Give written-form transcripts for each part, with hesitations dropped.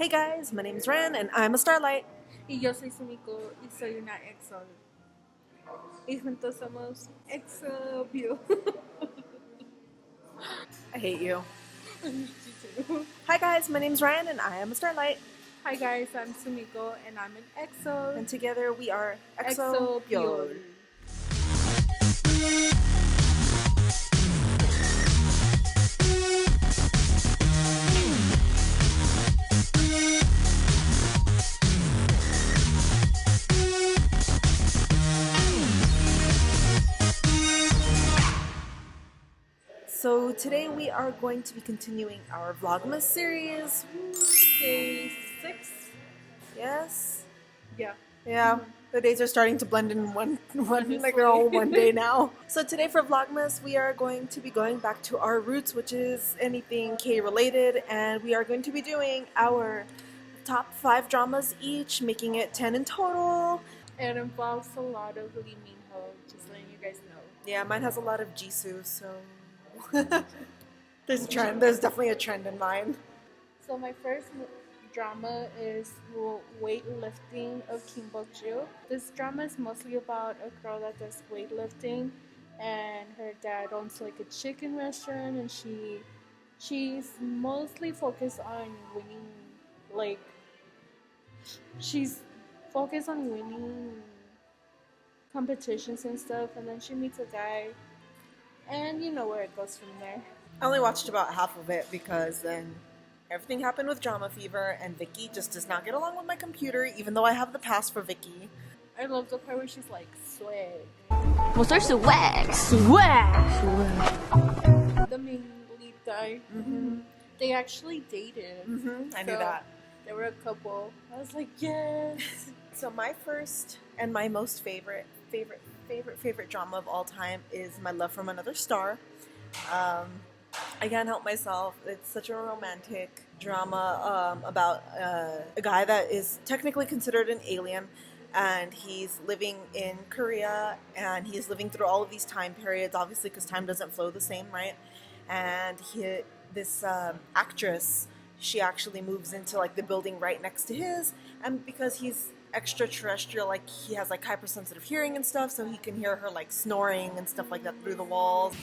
Hey guys, my name's Ren and I'm a Starlight. Y yo soy Sumiko y soy una EXO. Y juntos somos EXO. I hate you. Hi guys, my name's Ryan and I am a Starlight. Hi guys, I'm Sumiko and I'm an EXO. And together we are EXO EXO Pure. Pure. So today we are going to be continuing our Vlogmas series. Day 6? Yes? Yeah. Yeah. The days are starting to blend in one like they're Honestly. all one day now. So today for Vlogmas, we are going to be going back to our roots, which is anything K related, and we are going to be doing our top 5 dramas each, making it 10 in total. It involves a lot of Lee Min-ho, just letting you guys know. Yeah, mine has a lot of Jisoo, so there's a trend. There's definitely a trend in mine. So my first drama is weightlifting of Kim Bok-joo. This drama is mostly about a girl that does weightlifting, and her dad owns like a chicken restaurant, and she's mostly focused on winning, like she's focused on winning competitions and stuff, and then she meets a guy, and you know where it goes from there. I only watched about half of it because then everything happened with Drama Fever, and Vicky just does not get along with my computer, even though I have the pass for Vicky. I love the part where she's like, swag. What's their swag? Swag! The main lead guy. They actually dated. I knew that. They were a couple. I was like, yes. So my first and my most favorite drama of all time is My Love from Another Star. I can't help myself. It's such a romantic drama about a guy that is technically considered an alien, and he's living in Korea, and he's living through all of these time periods, obviously because time doesn't flow the same, right? And this actress, she actually moves into like the building right next to his, and because he's extraterrestrial, like he has like hypersensitive hearing and stuff, so he can hear her like snoring and stuff like that through the walls.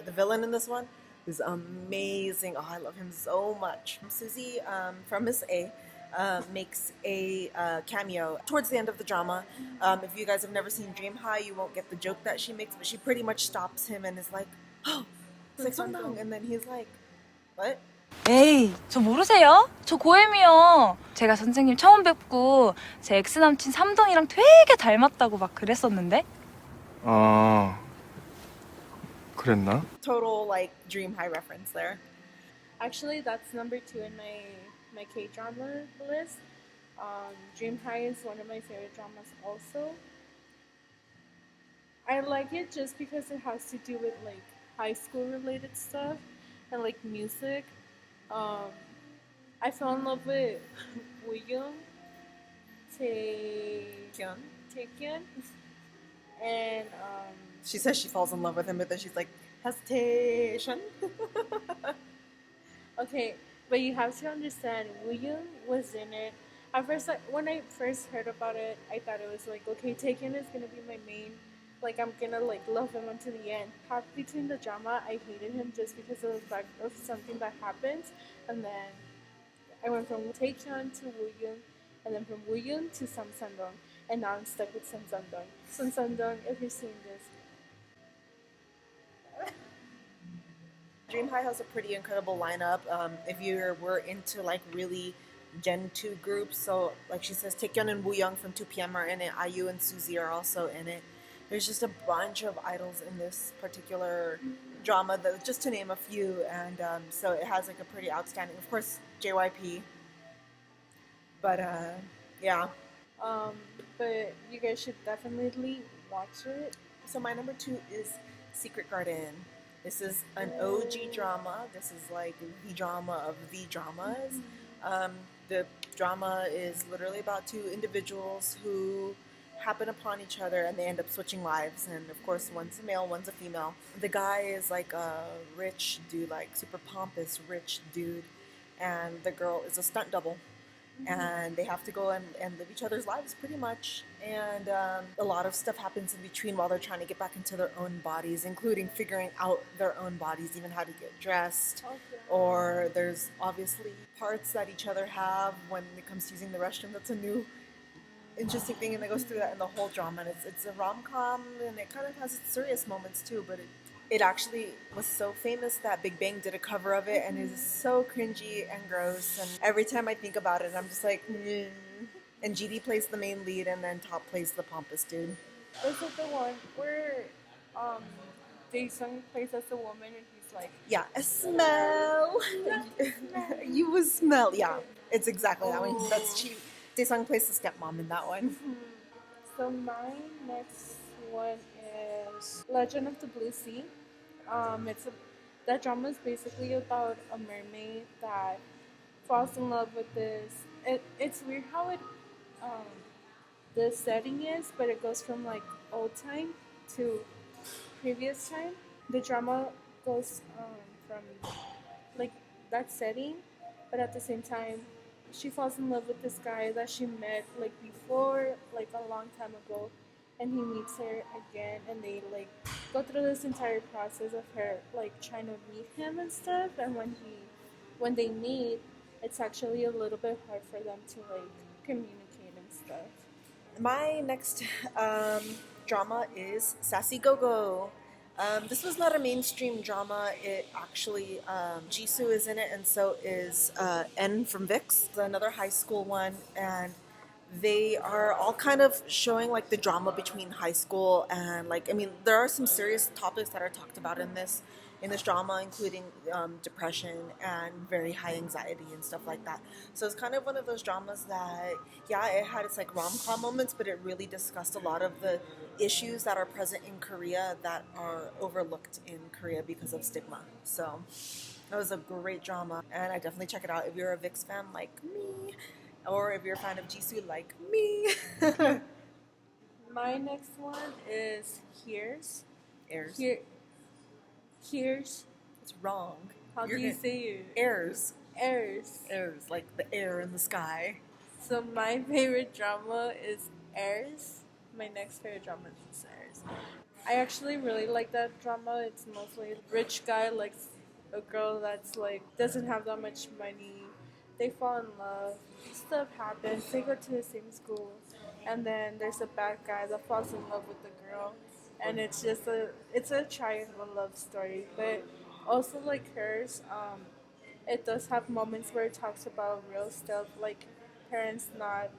The villain in this one is amazing. Oh, I love him so much. Susie from Miss A makes a cameo towards the end of the drama. If you guys have never seen Dream High, you won't get the joke that she makes, but she pretty much stops him and is like, oh, it's like Songdong, and then he's like, what? 에이, 저 모르세요? 저 고엠이요. 제가 선생님 처음 뵙고 제 엑스남친 삼동이랑 되게 닮았다고 막 그랬었는데? 아, 그랬나? Total like Dream High reference there. Actually, that's number 2 in my K-drama list. Dream High is one of my favorite dramas also. I like it just because it has to do with like high school related stuff and like music. I fell in love with Wooyoung, Taekyun, and She says she falls in love with him, but then she's like, hesitation. okay, but you have to understand, Wooyoung was in it. At first, when I first heard about it, I thought it was like, okay, Taekyun is gonna be my main. Like, I'm gonna like love him until the end. Half between the drama, I hated him just because of something that happened, and then I went from Taekyun to Wooyoung, and then from Wooyoung to Sam Sandong, and now I'm stuck with Sam Sandong. Sam Sandong, if you're seeing this. Dream High has a pretty incredible lineup. If you were into like really Gen 2 groups, so like she says, Taekyun and Wooyoung from 2PM are in it. IU and Suzy are also in it. There's just a bunch of idols in this particular drama, just to name a few, and so it has like a pretty outstanding, of course, JYP. But yeah. But you guys should definitely watch it. So my number 2 is Secret Garden. This is an OG drama. This is like the drama of the dramas. The drama is literally about two individuals who happen upon each other and they end up switching lives. And of course, one's a male, one's a female. The guy is like a rich dude, like super pompous rich dude, and the girl is a stunt double. And they have to go and live each other's lives pretty much. And a lot of stuff happens in between while they're trying to get back into their own bodies, including figuring out their own bodies, even how to get dressed. Okay. Or there's obviously parts that each other have when it comes to using the restroom. That's a new interesting thing, and it goes through that in the whole drama. And it's a rom-com, and it kind of has its serious moments too, but it actually was so famous that Big Bang did a cover of it, and it is so cringy and gross. And every time I think about it, I'm just like, mm. And GD plays the main lead, and then Top plays the pompous dude. Is it the one where Daesung plays as a woman and he's like, Yeah, a smell. You will smell. Yeah, it's exactly that one. That's she. Daesung plays the stepmom in that one. So my next one is Legend of the Blue Sea. That drama is basically about a mermaid that falls in love with this. It's weird how the setting is, but it goes from like old time to previous time. The drama goes from like that setting, but at the same time, she falls in love with this guy that she met like before, like a long time ago, and he meets her again, and they like go through this entire process of her like trying to meet him and stuff. And when they meet, it's actually a little bit hard for them to like communicate and stuff. My next drama is Sassy Go Go. This was not a mainstream drama. It actually, Jisoo is in it, and so is N from VIX, another high school one, and they are all kind of showing like the drama between high school and like, I mean, there are some serious topics that are talked about in this drama, including depression and very high anxiety and stuff like that. So it's kind of one of those dramas that, yeah, it had its like rom-com moments, but it really discussed a lot of the issues that are present in Korea that are overlooked in Korea because of stigma. So it was a great drama, and I definitely check it out if you're a VIX fan like me, or if you're a fan of Jisoo like me. My next one is Here's. Airs. Here's. It's wrong. How do you say it? Airs. Airs. Airs, like the air in the sky. So my favorite drama is Airs. My next favorite drama is Airs. I actually really like that drama. It's mostly a rich guy likes a girl that's like doesn't have that much money. They fall in love. Stuff happens. They go to the same school, and then there's a bad guy that falls in love with the girl, and it's a triangle love story. But also like Hers, it does have moments where it talks about real stuff, like parents not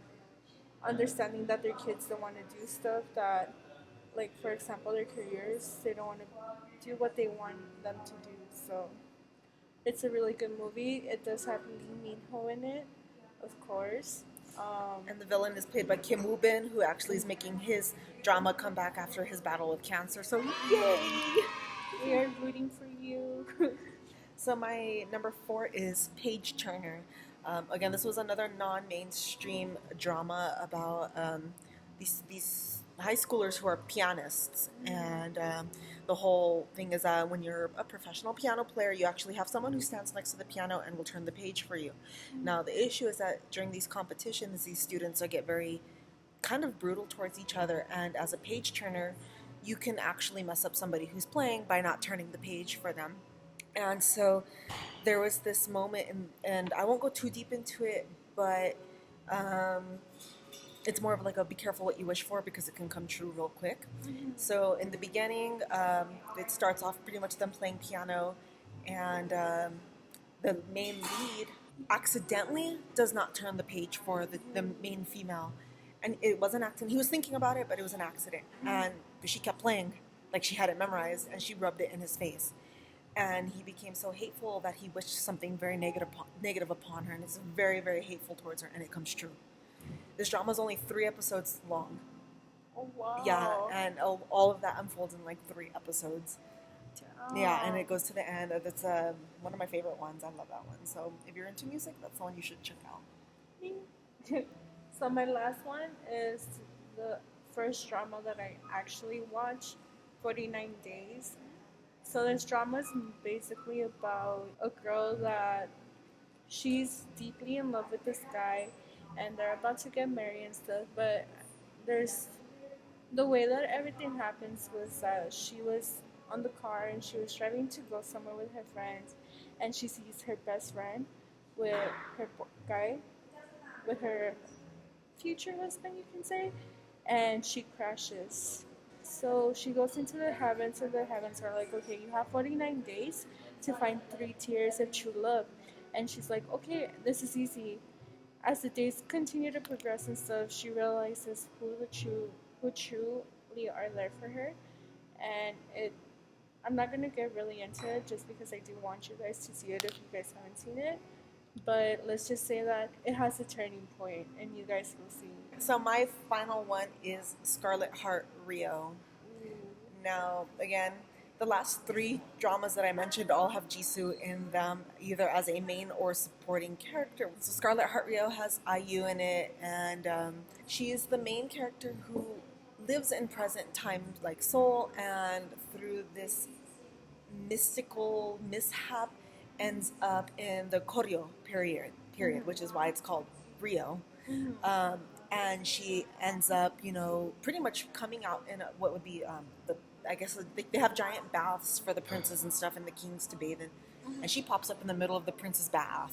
understanding that their kids don't want to do stuff that, like for example, their careers. They don't want to do what they want them to do. So it's a really good movie. It does have Lee Min-ho in it, of course. And the villain is played by Kim Woo-bin, who actually is making his drama come back after his battle with cancer. So yay! We are rooting for you. So my number 4 is Page Turner. Again, this was another non-mainstream drama about these high schoolers who are pianists, and the whole thing is that when you're a professional piano player, you actually have someone who stands next to the piano and will turn the page for you. Now, the issue is that during these competitions, these students get very kind of brutal towards each other, and as a page turner, you can actually mess up somebody who's playing by not turning the page for them. And so there was this moment, and I won't go too deep into it, but it's more of like a be careful what you wish for, because it can come true real quick. So in the beginning, it starts off pretty much them playing piano, and the main lead accidentally does not turn the page for the main female. And it was an accident. He was thinking about it, but it was an accident. And she kept playing like she had it memorized, and she rubbed it in his face. And he became so hateful that he wished something very negative upon her, and it's very, very hateful towards her, and it comes true. This drama is only 3 episodes long. Oh wow. Yeah, and all of that unfolds in like 3 episodes. Yeah, and it goes to the end. That's one of my favorite ones. I love that one. So if you're into music, that's the one you should check out. So my last one is the first drama that I actually watched, 49 Days. So this drama is basically about a girl that she's deeply in love with this guy and they're about to get married and stuff, but there's the way that everything happens was she was on the car and she was driving to go somewhere with her friends and she sees her best friend with her guy, with her future husband, you can say, and she crashes. So she goes into the heavens, and the heavens are like, okay, you have 49 days to find 3 tears of true love. And she's like, okay, this is easy. As the days continue to progress and stuff, she realizes who truly are there for her. And I'm not gonna get really into it just because I do want you guys to see it if you guys haven't seen it. But let's just say that it has a turning point, and you guys will see. So my final one is Scarlet Heart Rio. Now, again, the last 3 dramas that I mentioned all have Jisoo in them, either as a main or supporting character. So Scarlet Heart Rio has IU in it, and she is the main character who lives in present time like Seoul, and through this mystical mishap ends up in the Koryo period, which is why it's called Rio. And she ends up, pretty much coming out in what would be I guess they have giant baths for the princes and stuff and the kings to bathe in. And she pops up in the middle of the prince's bath.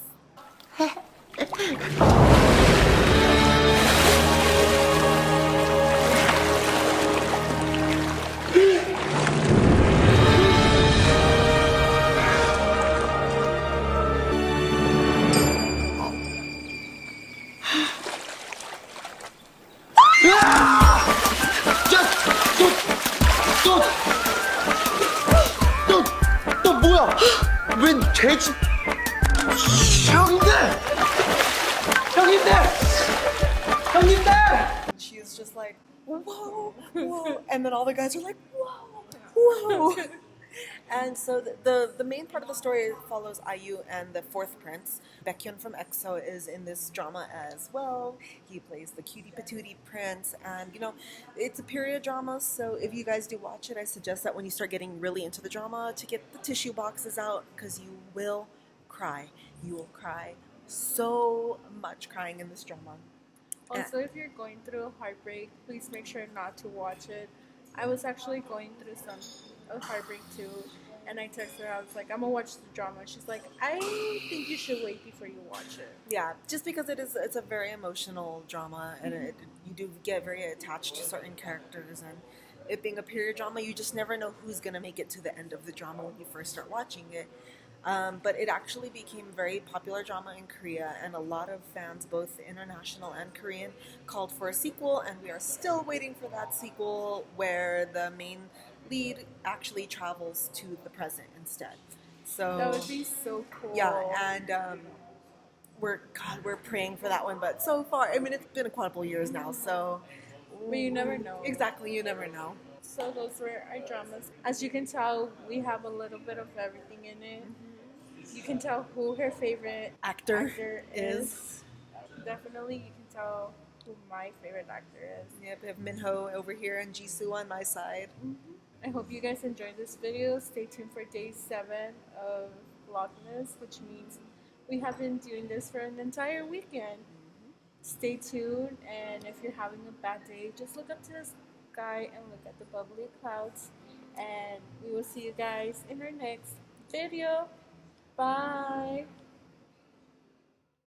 너 뭐야? 웬 돼지? 형님들! She is just like, whoa, whoa. And then all the guys are like, whoa, whoa. And so the main part of the story follows IU and the 4th prince. Baekhyun from EXO is in this drama as well. He plays the cutie patootie prince, and it's a period drama, so if you guys do watch it, I suggest that when you start getting really into the drama to get the tissue boxes out, because you will cry. You will cry so much crying in this drama. Also, if you're going through a heartbreak, please make sure not to watch it. I was actually going through a heartbreak too, and I texted her. I was like, I'm gonna watch the drama. She's like, I think you should wait before you watch it. Yeah, just because it's a very emotional drama, and you do get very attached to certain characters, and it being a period drama, you just never know who's gonna make it to the end of the drama when you first start watching it. But it actually became a very popular drama in Korea, and a lot of fans, both international and Korean, called for a sequel, and we are still waiting for that sequel where the main lead actually travels to the present instead. So that would be so cool. Yeah, and we're praying for that one, but so far, I mean, it's been a couple years now, so but you never know. Exactly, you never know. So those were our dramas. As you can tell, we have a little bit of everything in it. You can tell who her favorite actor is. Definitely, you can tell who my favorite actor is. Yep, we have Minho over here and Jisoo on my side. I hope you guys enjoyed this video. Stay tuned for day 7 of Vlogmas, which means we have been doing this for an entire weekend. Stay tuned, and if you're having a bad day, just look up to the sky and look at the bubbly clouds, and we will see you guys in our next video. Bye!